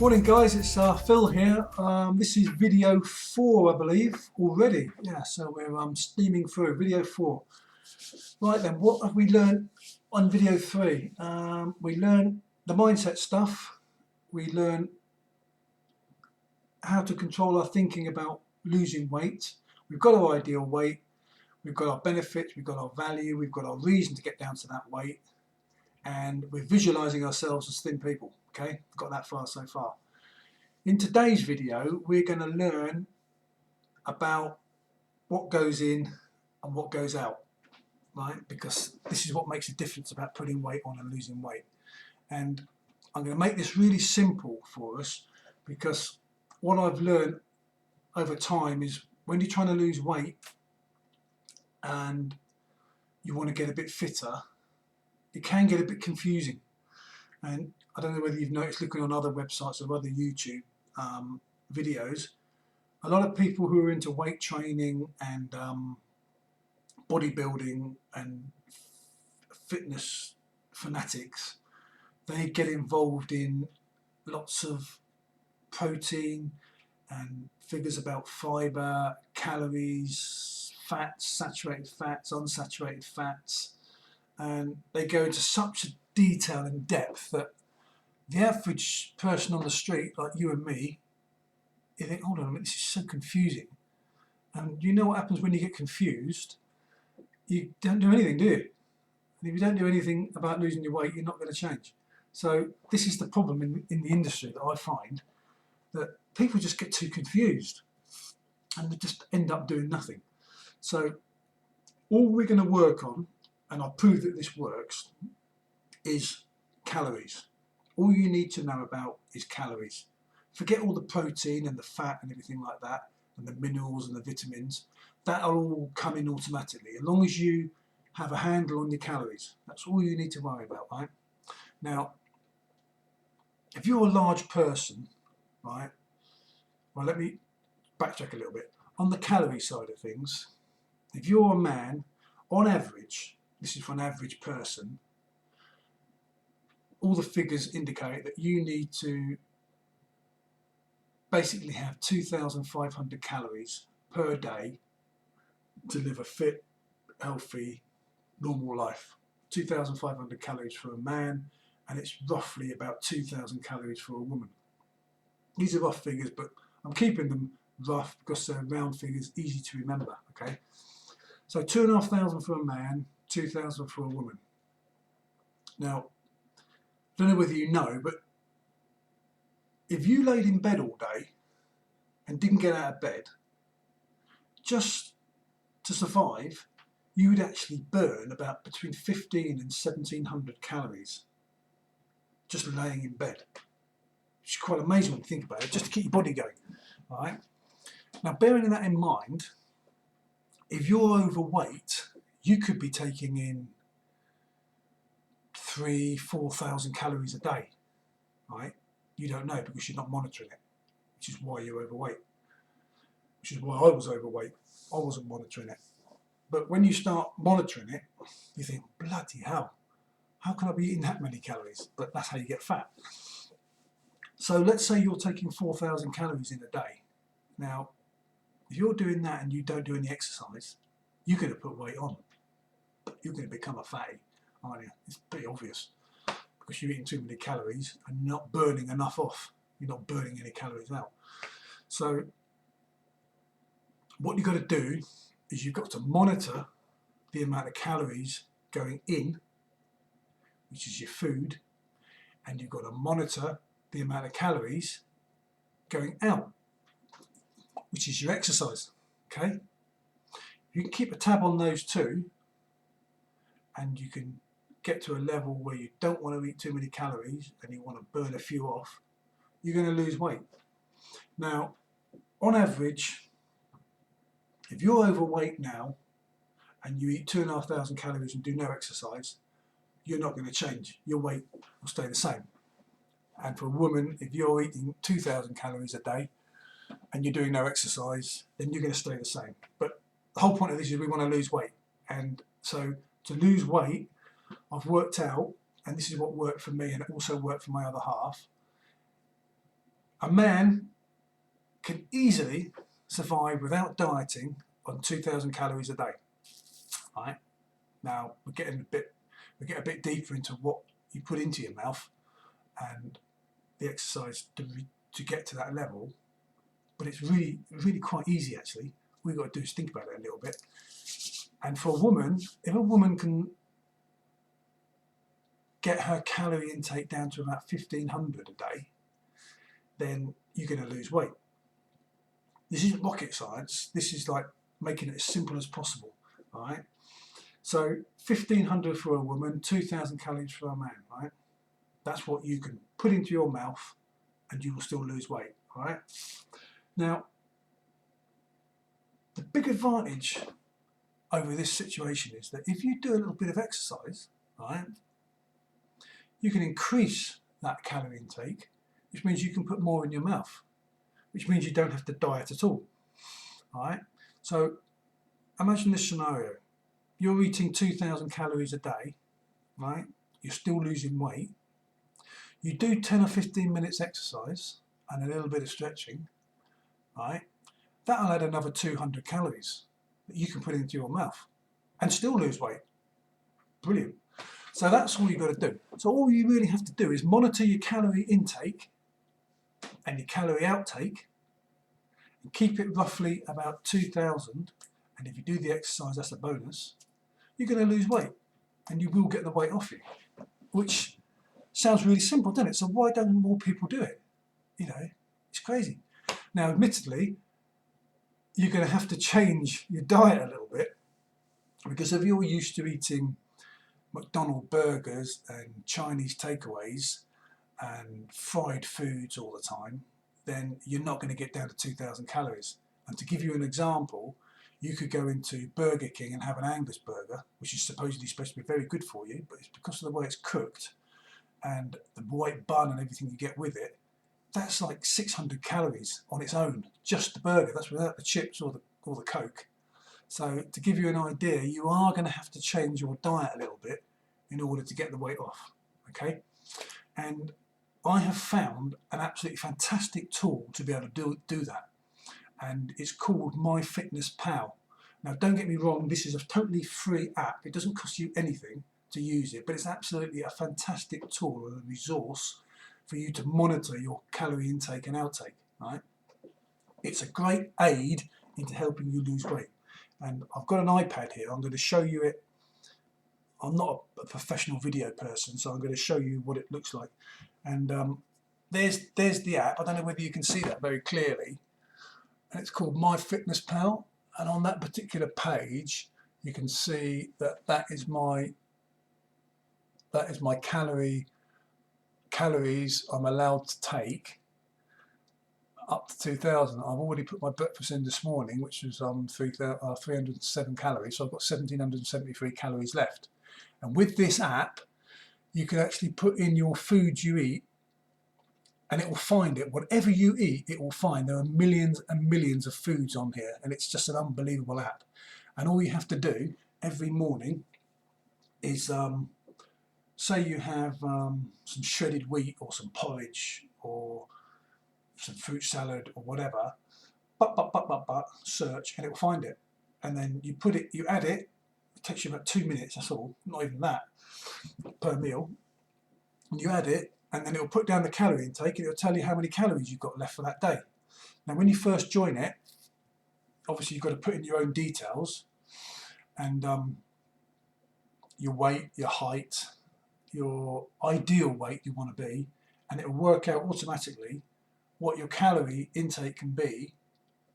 Morning guys, it's Phil here. This is video 4 I believe already. Yeah, so we're steaming through video 4. Right then, what have we learned on video 3? We learned the mindset stuff. We learned how to control our thinking about losing weight. We've got our ideal weight, we've got our benefits, we've got our value, we've got our reason to get down to that weight, and we're visualizing ourselves as thin people. Okay, got that far so far. In today's video, we're going to learn about what goes in and what goes out, right? Because this is what makes a difference about putting weight on and losing weight. And I'm going to make this really simple for us, because what I've learned over time is when you're trying to lose weight and you want to get a bit fitter, it can get a bit confusing. And I don't know whether you've noticed, looking on other websites or other YouTube videos, a lot of people who are into weight training and bodybuilding and fitness fanatics, they get involved in lots of protein and figures about fibre, calories, fats, saturated fats, unsaturated fats, and they go into such a detail and depth that the average person on the street, like you and me, you think, hold on a minute, this is so confusing. And you know what happens when you get confused? You don't do anything, do you? And if you don't do anything about losing your weight, you're not going to change. So this is the problem in the industry that I find, that people just get too confused and they just end up doing nothing. So all we're going to work on, and I'll prove that this works, is calories. All you need to know about is calories. Forget all the protein and the fat and everything like that, and the minerals and the vitamins. That'll all come in automatically, as long as you have a handle on your calories. That's all you need to worry about, right? Now, if you're a large person, right, well, let me backtrack a little bit. On the calorie side of things, if you're a man, on average, this is for an average person, all the figures indicate that you need to basically have 2,500 calories per day to live a fit, healthy, normal life. 2,500 calories for a man, and it's roughly about 2,000 calories for a woman. These are rough figures, but I'm keeping them rough because they're round figures, easy to remember. Okay, so 2,500 for a man, 2,000 for a woman. Now, I don't know whether you know, but if you laid in bed all day and didn't get out of bed, just to survive, you would actually burn about between 15 and 1,700 calories just laying in bed. Which is quite amazing when you think about it, just to keep your body going. All right? Now, bearing that in mind, if you're overweight, you could be taking in 3,000–4,000 calories a day, right? You don't know because you're not monitoring it, which is why you're overweight, which is why I was overweight. I wasn't monitoring it. But when you start monitoring it, you think, bloody hell, how can I be eating that many calories? But that's how you get fat. So let's say you're taking 4,000 calories in a day. Now, if you're doing that and you don't do any exercise, you're going to put weight on. You're going to become a fatty, aren't you? It's pretty obvious, because you're eating too many calories and not burning enough off. You're not burning any calories out. So what you've got to do is you've got to monitor the amount of calories going in, which is your food, and you've got to monitor the amount of calories going out, which is your exercise. Okay? You can keep a tab on those two, and you can get to a level where you don't want to eat too many calories and you want to burn a few off, you're going to lose weight. Now, on average, if you're overweight now and you eat 2,500 calories and do no exercise, you're not going to change. Your weight will stay the same. And for a woman, if you're eating 2,000 calories a day and you're doing no exercise, then you're going to stay the same. But the whole point of this is we want to lose weight. And so to lose weight, I've worked out, and this is what worked for me and it also worked for my other half, A man can easily survive without dieting on 2,000 calories a day. Right? Now we get a bit deeper into what you put into your mouth and the exercise to get to that level, but it's really quite easy actually. All you've got to do is think about it a little bit. And for a woman, if a woman can get her calorie intake down to about 1,500 a day, then you're going to lose weight. This isn't rocket science. This is like making it as simple as possible. All right. So 1,500 for a woman, 2,000 calories for a man. Right. That's what you can put into your mouth, and you will still lose weight. All right. Now, the big advantage over this situation is that if you do a little bit of exercise, right, you can increase that calorie intake, which means you can put more in your mouth, which means you don't have to diet at all. All right. So imagine this scenario. You're eating 2,000 calories a day, right? You're still losing weight. You do 10 or 15 minutes exercise and a little bit of stretching, right? That'll add another 200 calories that you can put into your mouth and still lose weight. Brilliant. So that's all you've got to do. So all you really have to do is monitor your calorie intake and your calorie outtake and keep it roughly about 2,000. And if you do the exercise, that's a bonus. You're going to lose weight and you will get the weight off you, which sounds really simple, doesn't it? So why don't more people do it? You know, it's crazy. Now, admittedly, you're going to have to change your diet a little bit, because if you're used to eating McDonald's burgers and Chinese takeaways and fried foods all the time, then you're not going to get down to 2,000 calories. And to give you an example, you could go into Burger King and have an Angus burger, which is supposedly supposed to be very good for you, but it's because of the way it's cooked and the white bun and everything you get with it, that's like 600 calories on its own, just the burger. That's without the chips or the Coke. So to give you an idea, you are going to have to change your diet a little bit in order to get the weight off, okay? And I have found an absolutely fantastic tool to be able to do that, and it's called MyFitnessPal. Now, don't get me wrong, this is a totally free app. It doesn't cost you anything to use it, but it's absolutely a fantastic tool and a resource for you to monitor your calorie intake and outtake, right? It's a great aid into helping you lose weight. And I've got an iPad here. I'm going to show you it. I'm not a professional video person, so I'm going to show you what it looks like. And there's the app. I don't know whether you can see that very clearly. And it's called MyFitnessPal. And on that particular page, you can see that that is my calories I'm allowed to take up to 2,000. I've already put my breakfast in this morning, which was 307 calories, so I've got 1,773 calories left. And with this app, you can actually put in your foods you eat, and it will find it. Whatever you eat, it will find. There are millions and millions of foods on here, and it's just an unbelievable app. And all you have to do every morning is say you have some shredded wheat or some porridge or some fruit salad or whatever, search, and it will find it. And then you put it, you add it. It takes you about 2 minutes, that's all, not even that, per meal. And you add it, and then it will put down the calorie intake, and it will tell you how many calories you've got left for that day. Now, when you first join it, obviously you've got to put in your own details, and your weight, your height, your ideal weight you want to be, and it will work out automatically what your calorie intake can be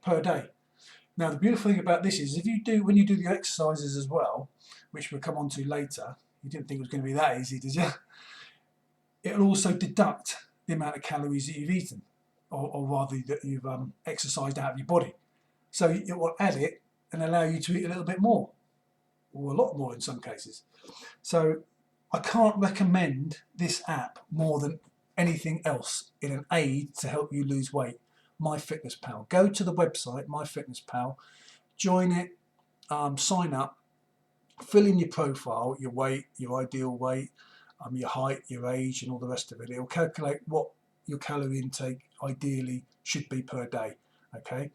per day. Now, the beautiful thing about this is when you do the exercises as well, which we'll come on to later, you didn't think it was going to be that easy, did you? It'll also deduct the amount of calories that you've eaten, or rather that you've exercised out of your body. So it will add it and allow you to eat a little bit more, or a lot more in some cases. So I can't recommend this app more than anything else in an aid to help you lose weight. MyFitnessPal. Go to the website, MyFitnessPal, join it, sign up, fill in your profile, your weight, your ideal weight, your height, your age, and all the rest of it. It will calculate what your calorie intake ideally should be per day, okay?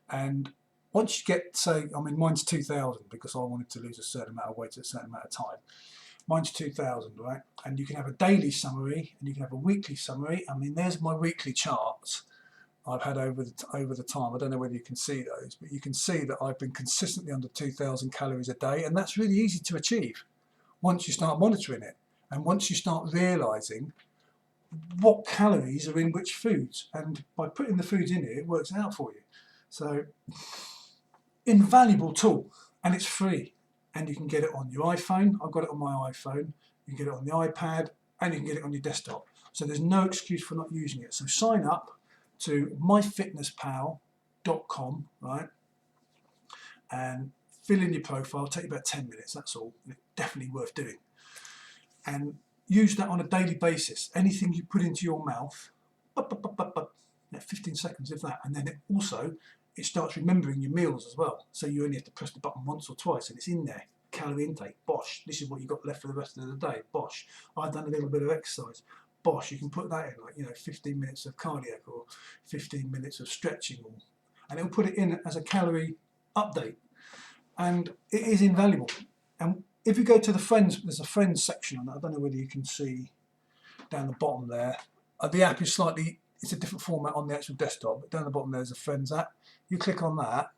And once you get, say, I mean, mine's 2,000 because I wanted to lose a certain amount of weight at a certain amount of time. Mine's 2,000, right? And you can have a daily summary and you can have a weekly summary. I mean, there's my weekly charts I've had over the time. I don't know whether you can see those, but you can see that I've been consistently under 2,000 calories a day, and that's really easy to achieve once you start monitoring it and once you start realising what calories are in which foods, and by putting the foods in it works out for you. So, invaluable tool, and it's free, and you can get it on your iPhone. I've got it on my iPhone. You can get it on the iPad, and you can get it on your desktop. So there's no excuse for not using it. So sign up to myfitnesspal.com, right, and fill in your profile. It'll take you about 10 minutes, that's all. It's definitely worth doing. And use that on a daily basis. Anything you put into your mouth, 15 seconds of that, and then it starts remembering your meals as well. So you only have to press the button once or twice and it's in there. Calorie intake, bosh, this is what you've got left for the rest of the day, bosh. I've done a little bit of exercise, bosh, you can put that in, like, 15 minutes of cardiac or 15 minutes of stretching, and it'll put it in as a calorie update, and it is invaluable. And if you go to the friends, there's a friends section on that. I don't know whether you can see down the bottom there. The app is it's a different format on the actual desktop, but down the bottom there's a friends app. You click on that,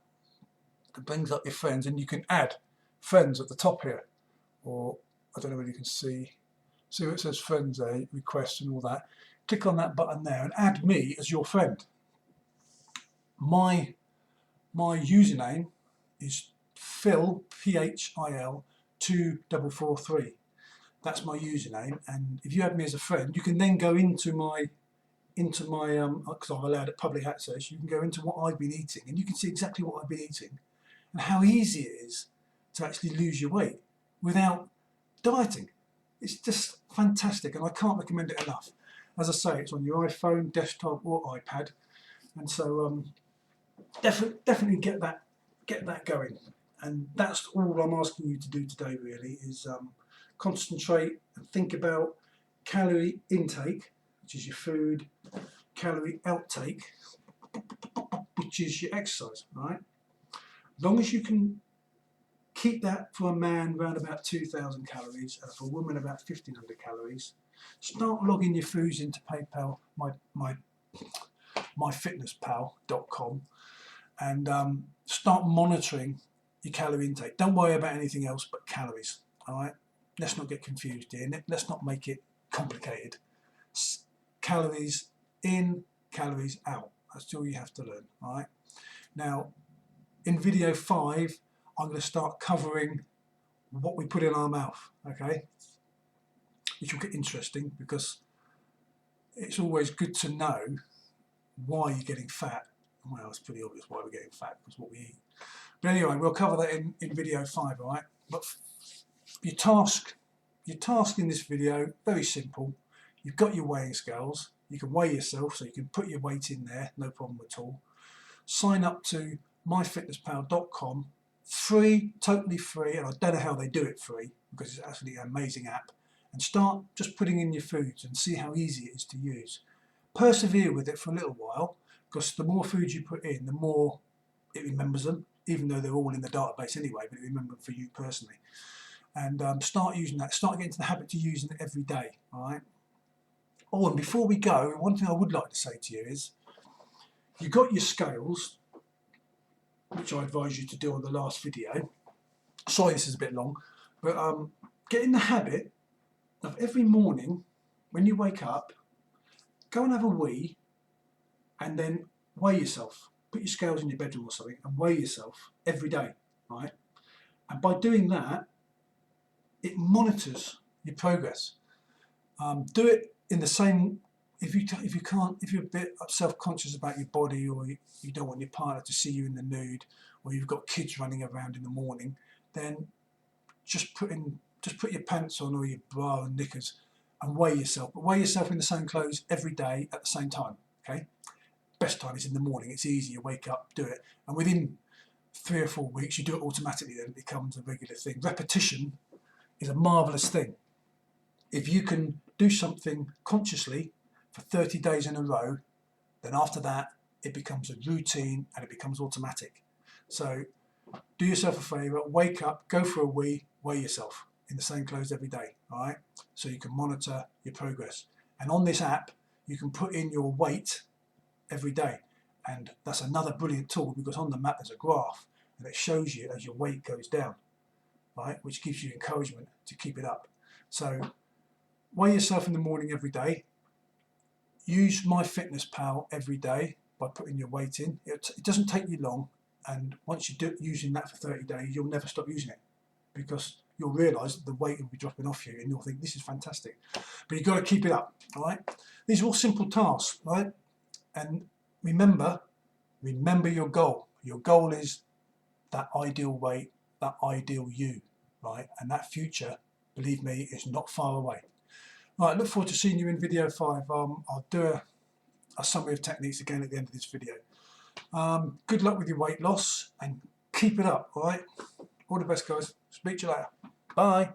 it brings up your friends, and you can add friends at the top here, or I don't know whether you can see where it says friends there, requests and all that. Click on that button there and add me as your friend. My username is Phil, Phil 2443. That's my username, and if you add me as a friend, you can then go into my because I've allowed it public access, you can go into what I've been eating, and you can see exactly what I've been eating and how easy it is to actually lose your weight without dieting. It's just fantastic, and I can't recommend it enough. As I say, it's on your iPhone, desktop or iPad, and so definitely get that going. And that's all I'm asking you to do today, really, is concentrate and think about calorie intake, which is your food, calorie outtake, which is your exercise, right? As long as you can keep that for a man around about 2,000 calories, and for a woman about 1,500 calories, start logging your foods into PayPal, myfitnesspal.com, and start monitoring your calorie intake. Don't worry about anything else but calories, all right? Let's not get confused here. Let's not make it complicated. Calories in, calories out. That's all you have to learn, all right? Now, in video 5, I'm going to start covering what we put in our mouth, okay? Which will get interesting, because it's always good to know why you're getting fat. Well, it's pretty obvious why we're getting fat, because what we eat. But anyway, we'll cover that in video 5, all right? But your task in this video, very simple. You've got your weighing scales. You can weigh yourself, so you can put your weight in there, no problem at all. Sign up to myfitnesspal.com, free, totally free, and I don't know how they do it free, because it's actually an amazing app, and start just putting in your foods and see how easy it is to use. Persevere with it for a little while, because the more foods you put in, the more it remembers them, even though they're all in the database anyway, but it remembers them for you personally. And start using that, start getting into the habit of using it every day, all right? Oh, and before we go, one thing I would like to say to you is, you've got your scales, which I advise you to do on the last video. Sorry this is a bit long, but get in the habit of every morning when you wake up, go and have a wee, and then weigh yourself. Put your scales in your bedroom or something and weigh yourself every day, right? And by doing that, it monitors your progress. Do it in the same. If you're a bit self-conscious about your body, or you don't want your partner to see you in the nude, or you've got kids running around in the morning, then just put your pants on, or your bra and knickers, and weigh yourself. But weigh yourself in the same clothes every day at the same time. Okay. Best time is in the morning. It's easy. You wake up, do it, and within 3 or 4 weeks, you do it automatically. Then it becomes a regular thing. Repetition is a marvelous thing. If you can do something consciously for 30 days in a row, then after that it becomes a routine and it becomes automatic. So do yourself a favour, wake up, go for a wee, weigh yourself in the same clothes every day, all right? So you can monitor your progress. And on this app, you can put in your weight every day. And that's another brilliant tool, because on the map there's a graph and it shows you as your weight goes down, right? Which gives you encouragement to keep it up. So weigh yourself in the morning every day. Use MyFitnessPal every day by putting your weight in. It doesn't take you long, and once you do using that for 30 days, you'll never stop using it, because you'll realise that the weight will be dropping off you and you'll think this is fantastic. But you've got to keep it up, all right? These are all simple tasks, right? And remember your goal. Your goal is that ideal weight, that ideal you, right? And that future, believe me, is not far away. Right, look forward to seeing you in video 5. I'll do a summary of techniques again at the end of this video. Good luck with your weight loss and keep it up, all right? All the best, guys. Speak to you later. Bye.